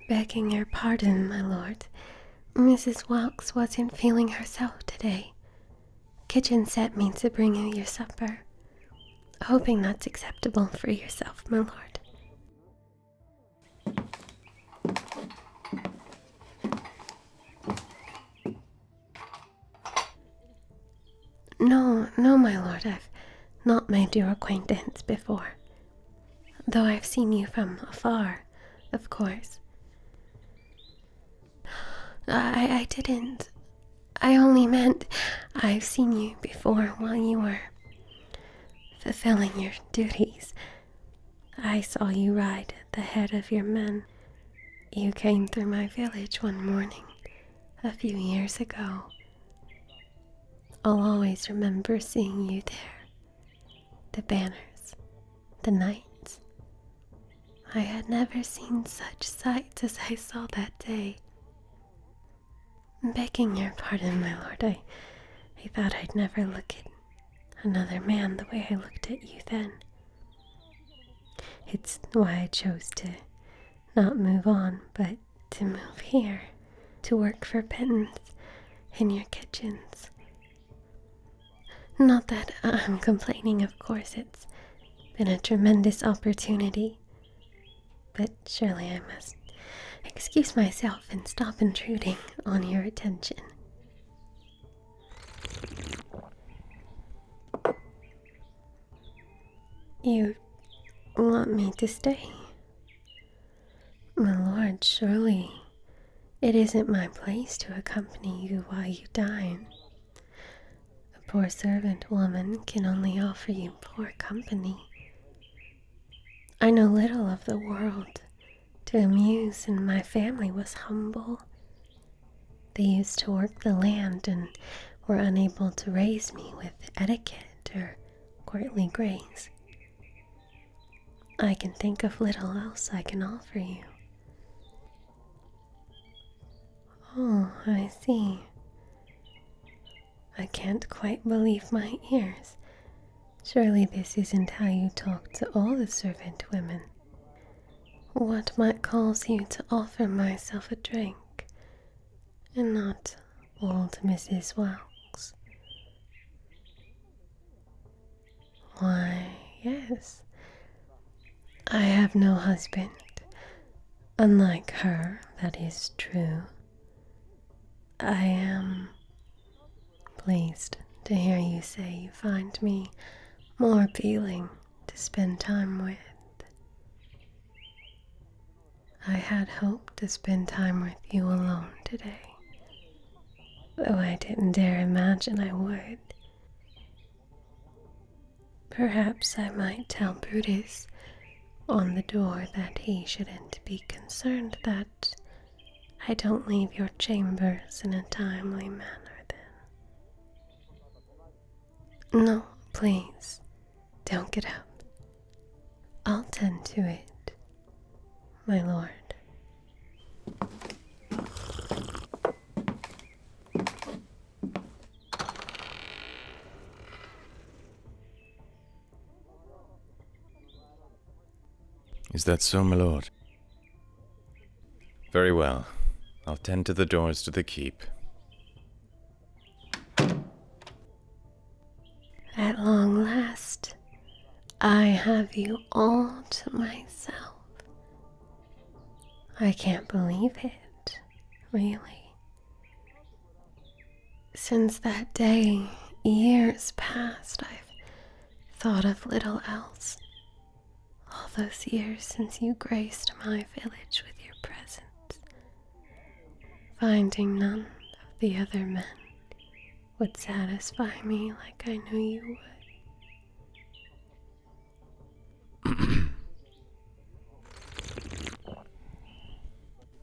Begging your pardon, my lord. Mrs. Wilkes wasn't feeling herself today. Kitchen sent me to bring you your supper. Hoping that's acceptable for yourself, my lord. No, my lord, I've not made your acquaintance before. Though I've seen you from afar, of course. I didn't. I only meant I've seen you before while you were fulfilling your duties. I saw you ride at the head of your men. You came through my village one morning a few years ago. I'll always remember seeing you there. The banners, the knights. I had never seen such sights as I saw that day. Begging your pardon, my lord, I thought I'd never look at another man the way I looked at you then. It's why I chose to not move on, but to move here, to work for pittance in your kitchens. Not that I'm complaining, of course, it's been a tremendous opportunity, but surely I must excuse myself and stop intruding on your attention. You want me to stay? My lord, surely it isn't my place to accompany you while you dine. A poor servant woman can only offer you poor company. I know little of the world to amuse, and my family was humble. They used to work the land and were unable to raise me with etiquette or courtly grace. I can think of little else I can offer you. Oh, I see. I can't quite believe my ears. Surely this isn't how you talk to all the servant women. What might cause you to offer myself a drink, and not old Mrs. Wilkes? Why, yes. I have no husband. Unlike her, that is true. I am pleased to hear you say you find me more appealing to spend time with. I had hoped to spend time with you alone today, though I didn't dare imagine I would. Perhaps I might tell Brutus on the door that he shouldn't be concerned that I don't leave your chambers in a timely manner then. No, please, don't get up. I'll tend to it, my lord. Is that so, my lord? Very well. I'll tend to the doors to the keep. At long last, I have you all to myself. I can't believe it, really. Since that day, years past, I've thought of little else. All those years since you graced my village with your presence, finding none of the other men would satisfy me like I knew you would.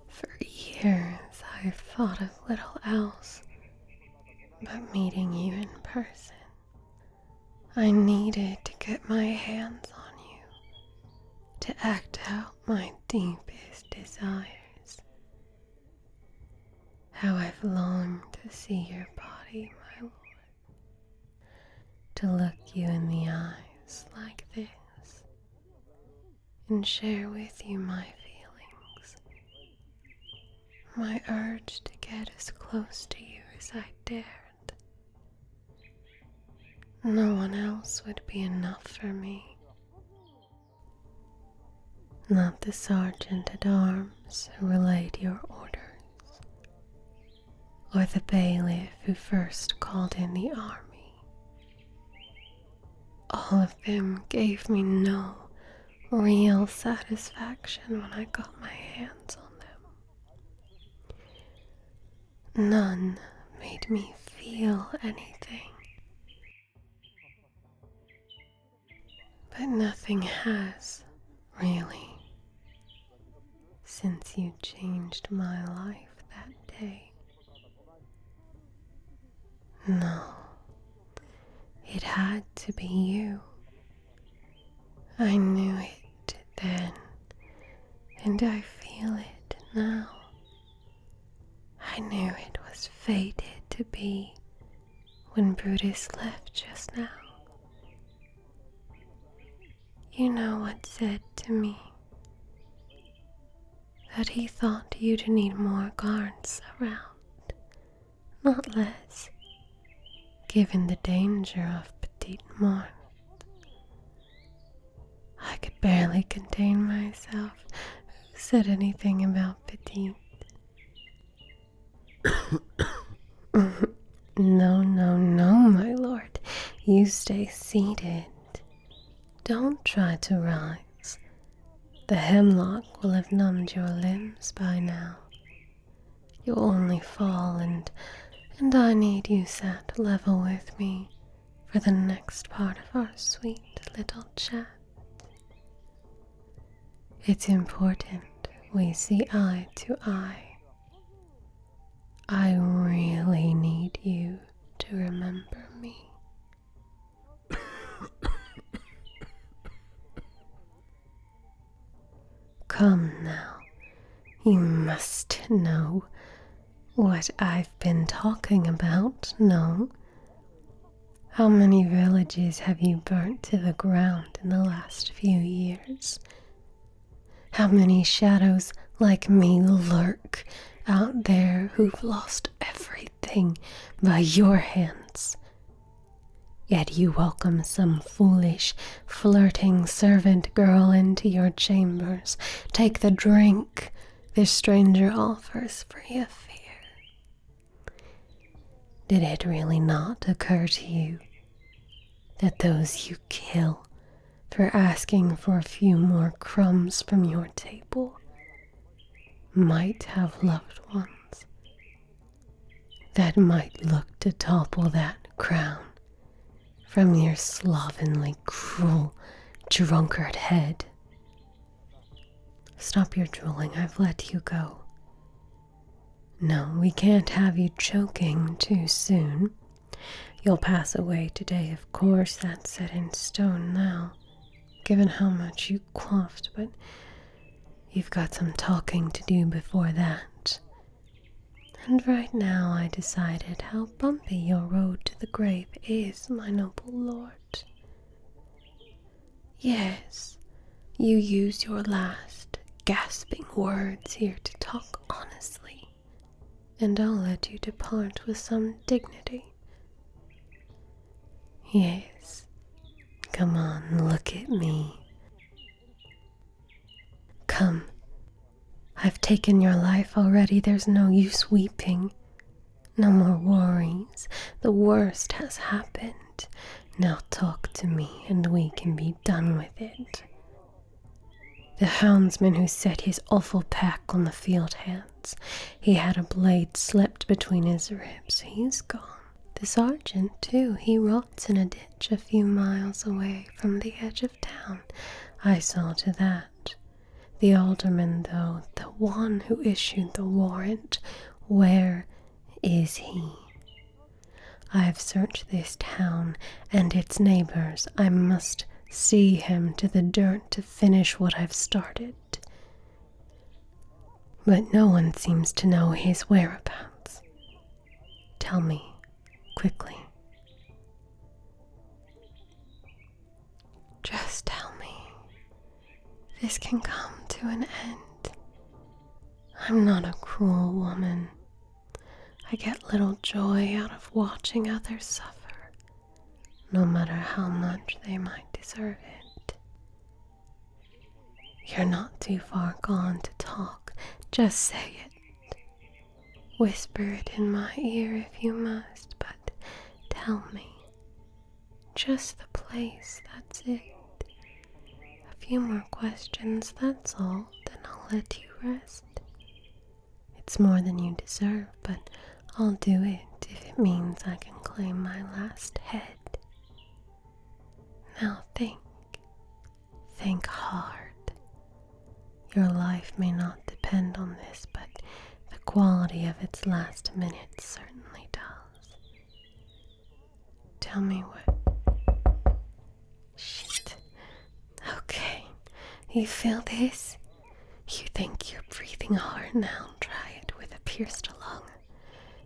For years, I've thought of little else but meeting you in person. I needed to get my hands on you, to act out my deepest desires. How I've longed to see your body, my lord, to look you in the eyes like this, and share with you my feelings my urge to get as close to you as I dared. No one else would be enough for me. Not the sergeant at arms who relayed your orders, or the bailiff who first called in the army. All of them gave me no real satisfaction when I got my hands on them. None made me feel anything. But nothing has, really, since you changed my life that day. No, it had to be you. I knew it then, and I feel it now. I knew it was fated to be when Brutus left just now. You know what said to me? That he thought you'd need more guards around, not less, given the danger of Petite Mort. I could barely contain myself. Who said anything about Petite? No, my lord. You stay seated. Don't try to rise. The hemlock will have numbed your limbs by now. You'll only fall, and I need you sat level with me for the next part of our sweet little chat. It's important we see eye to eye. I really need you to remember me. Come now, you must know what I've been talking about, no? How many villages have you burnt to the ground in the last few years? How many shadows like me lurk out there who've lost everything by your hands? Yet you welcome some foolish, flirting servant girl into your chambers. Take the drink this stranger offers free of fear. Did it really not occur to you that those you kill for asking for a few more crumbs from your table might have loved ones that might look to topple that crown from your slovenly, cruel, drunkard head? Stop your drooling, I've let you go. No, we can't have you choking too soon. You'll pass away today, of course, that's set in stone now, given how much you quaffed, but you've got some talking to do before that. And right now I decided how bumpy your road to the grave is, my noble lord. Yes, you use your last gasping words here to talk honestly, and I'll let you depart with some dignity. Yes, come on, look at me. Come, I've taken your life already, there's no use weeping. No more worries, the worst has happened. Now talk to me and we can be done with it. The houndsman who set his awful pack on the field hands, he had a blade slipped between his ribs, he's gone. The sergeant, too, he rots in a ditch a few miles away from the edge of town. I saw to that. The alderman, though, the one who issued the warrant, where is he? I've searched this town and its neighbors. I must see him to the dirt to finish what I've started. But no one seems to know his whereabouts. Tell me, quickly. Just tell me. This can come to an end. I'm not a cruel woman. I get little joy out of watching others suffer, no matter how much they might deserve it. You're not too far gone to talk. Just say it. Whisper it in my ear if you must, but tell me. Just the place, that's it. A few more questions, that's all, then I'll let you rest. It's more than you deserve, but I'll do it if it means I can claim my last head. Now think. Think hard. Your life may not depend on this, but the quality of its last minutes certainly does. Tell me what... Shit. Okay. You feel this? You think you're breathing hard now? Try it with a pierced lung.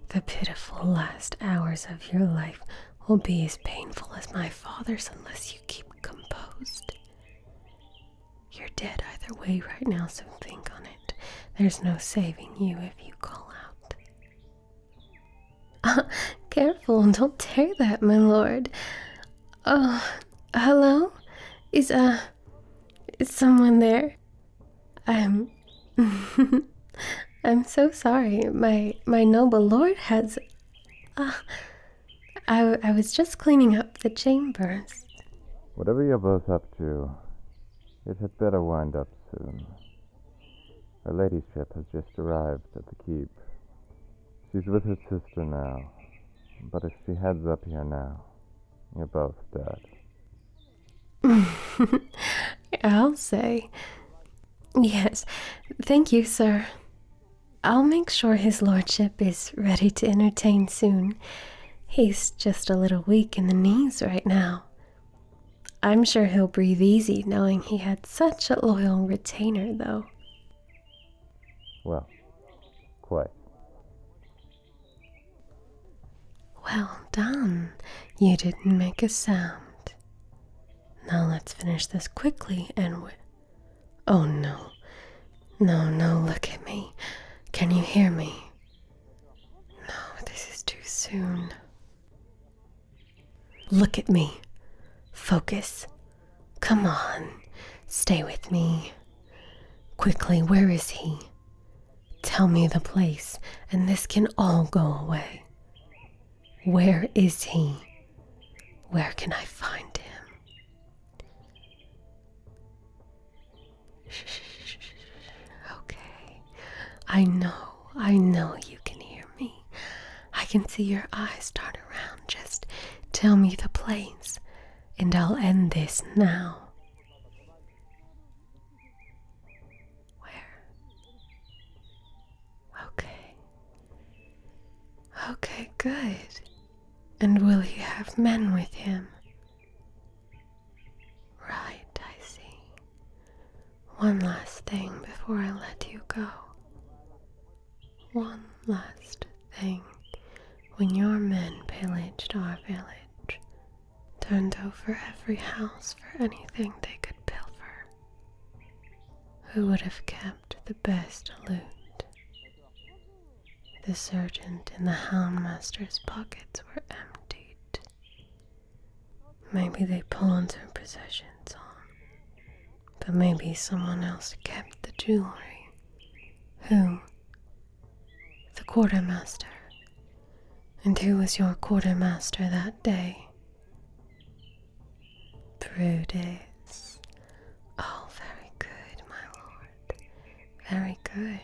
The pitiful last hours of your life will be as painful as my father's unless you keep composed. You're dead either way right now, so think on it. There's no saving you if you call out. Careful, don't tear that, my lord. Oh, hello? Is someone there? I'm so sorry. My noble lord has... I was just cleaning up the chambers. Whatever you're both up to, it had better wind up soon. Her ladyship has just arrived at the keep. She's with her sister now, but if she heads up here now, you're both dead. I'll say. Yes, thank you, sir. I'll make sure his lordship is ready to entertain soon. He's just a little weak in the knees right now. I'm sure he'll breathe easy knowing he had such a loyal retainer, though. Well, quite. Well done. You didn't make a sound. Now let's finish this quickly and oh no. No, look at me. Can you hear me? No, this is too soon. Look at me. Focus. Come on. Stay with me. Quickly, where is he? Tell me the place, and this can all go away. Where is he? Where can I find him? Shh. Okay. I know you can hear me. I can see your eyes dart around. Just tell me the place, and I'll end this now. Where? Okay, good. And will he have men with him? Right, I see. One last thing before I let you go. One last thing. When your men pillaged our village, turned over every house for anything they could pilfer, who would have kept the best loot? The sergeant and the houndmaster's pockets were emptied. Maybe they pawned their possessions on, but maybe someone else kept the jewelry. Who? The quartermaster. And who was your quartermaster that day? Brutus. Oh, very good, my lord. Very good.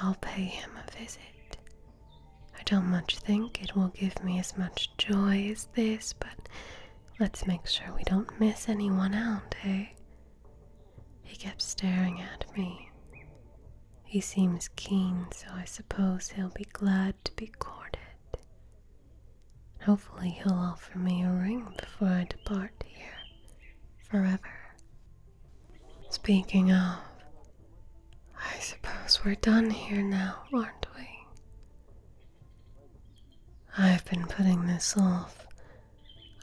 I'll pay him a visit. I don't much think it will give me as much joy as this, but let's make sure we don't miss anyone out, eh? He kept staring at me. He seems keen, so I suppose he'll be glad to be courted. Hopefully he'll offer me a ring before I depart here forever. Speaking of, I suppose we're done here now, aren't we? I've been putting this off.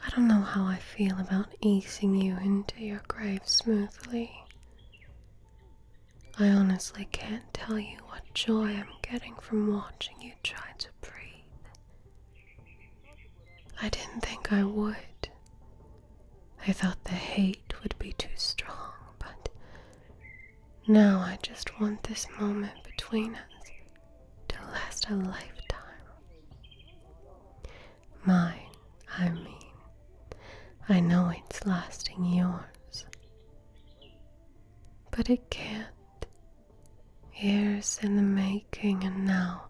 I don't know how I feel about easing you into your grave smoothly. I honestly can't tell you what joy I'm getting from watching you try to breathe. I didn't think I would. I thought the hate would be too strong, but now I just want this moment between us to last a lifetime. Mine, I mean. I know it's lasting yours. But it can't. Years in the making, and now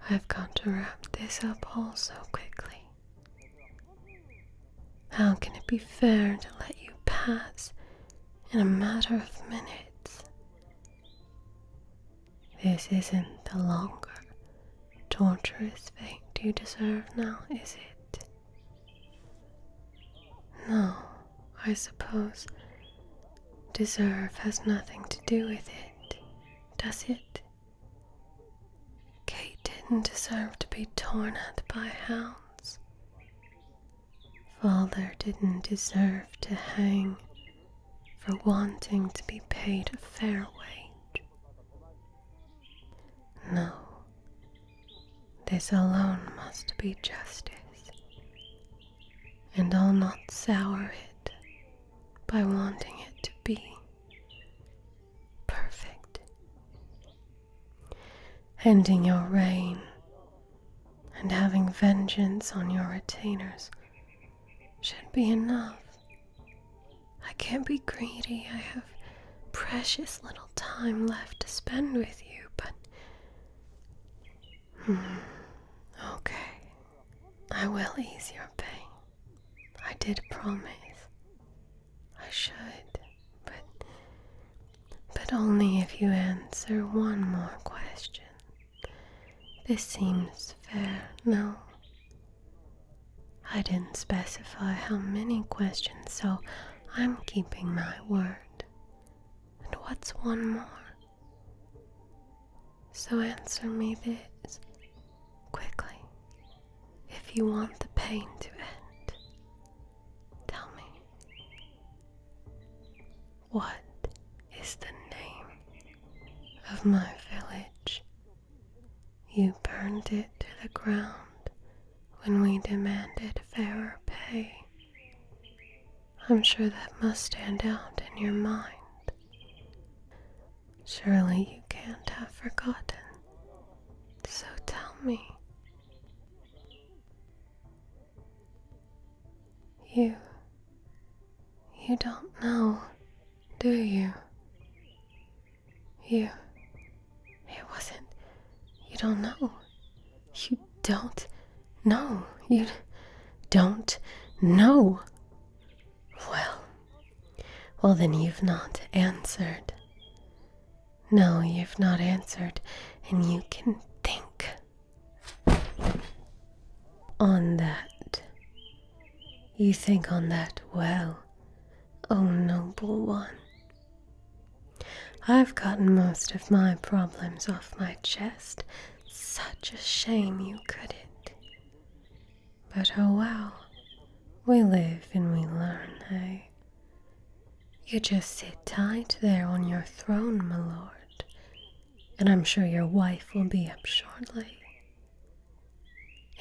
I've got to wrap this up all so quickly. How can it be fair to let you pass in a matter of minutes? This isn't the longer, torturous fate you deserve now, is it? No, I suppose deserve has nothing to do with it, does it? Kate didn't deserve to be torn at by hounds. Father didn't deserve to hang for wanting to be paid a fair wage. No, this alone must be justice, and I'll not sour it by wanting it to be perfect. Ending your reign and having vengeance on your retainers should be enough. I can't be greedy. I have precious little time left to spend with you, but okay, I will ease your pain. I did promise. I should, but only if you answer one more question. This seems fair, no? I didn't specify how many questions, so I'm keeping my word. And what's one more? So answer me this quickly. If you want the pain to end, tell me, what is the name of my village? You burned it to the ground when we demanded fairer pay. I'm sure that must stand out in your mind. Surely you can't have forgotten. So tell me. You don't know, do you? It wasn't, you don't know. You don't know. You don't know. Well then you've not answered. No, you've not answered, and you can think on that. You think on that well, oh noble one. I've gotten most of my problems off my chest. Such a shame you couldn't. But oh well, we live and we learn, eh? You just sit tight there on your throne, my lord, and I'm sure your wife will be up shortly.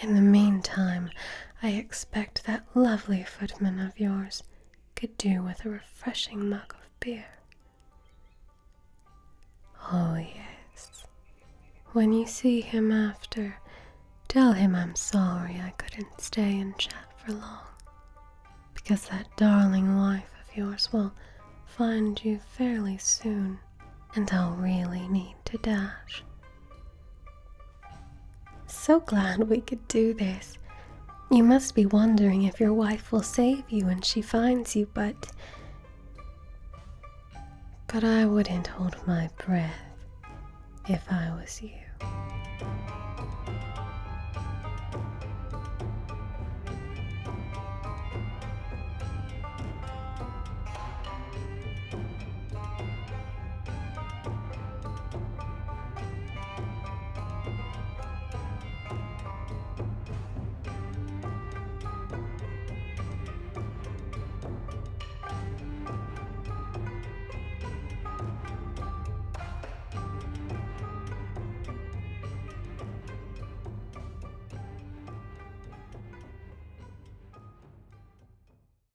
In the meantime, I expect that lovely footman of yours could do with a refreshing mug of beer. Oh yes, when you see him after, tell him I'm sorry I couldn't stay and chat for long, because that darling wife of yours will find you fairly soon, and I'll really need to dash. So glad we could do this. You must be wondering if your wife will save you when she finds you, but I wouldn't hold my breath if I was you.